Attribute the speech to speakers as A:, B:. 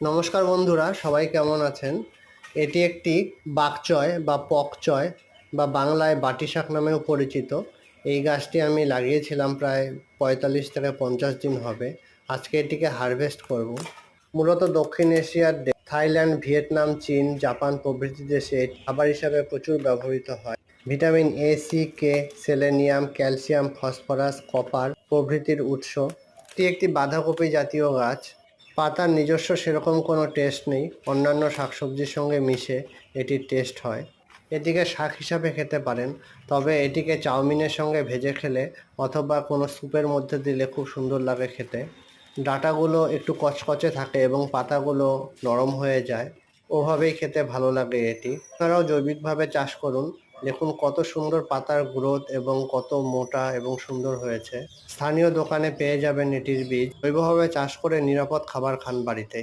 A: নমস্কার বন্ধুরা, সবাই কেমন আছেন? এটি একটি বাকচয় বা পকচয় বা বাংলায় বাটি শাক নামেও পরিচিত। এই গাছটি আমি লাগিয়েছিলাম প্রায় ৪৫ থেকে ৫০ দিন হবে। আজকে এটিকে হারভেস্ট করব। মূলত দক্ষিণ এশিয়ার থাইল্যান্ড, ভিয়েতনাম, চীন, জাপান প্রভৃতি দেশে এটি খাবার হিসাবে প্রচুর ব্যবহৃত হয়। Vitamin A, C, K, selenium, calcium, phosphorus, copper প্রভৃতির উৎস। এটি একটি বাঁধাকপি জাতীয় গাছ। পাতার নিজস্ব সেরকম কোনো টেস্ট নেই, অন্যান্য শাকসবজির সঙ্গে মিশে এটির টেস্ট হয়। এটিকে শাক হিসাবে খেতে পারেন, তবে এটিকে চাউমিনের সঙ্গে ভেজে খেলে অথবা কোনো স্যুপের মধ্যে দিলে খুব সুন্দর লাগে খেতে। ডাঁটাগুলো একটু কচকচে থাকে এবং পাতাগুলো নরম হয়ে যায়, ওভাবেই খেতে ভালো লাগে এটি। আপনারাও জৈবিকভাবে চাষ করুন, দেখুন কত সুন্দর পাতার গ্রোথ এবং কত মোটা এবং সুন্দর হয়েছে। স্থানীয় দোকানে পেয়ে যাবেন এটির বীজ। জৈবভাবে চাষ করে নিরাপদ খাবার খান বাড়িতে।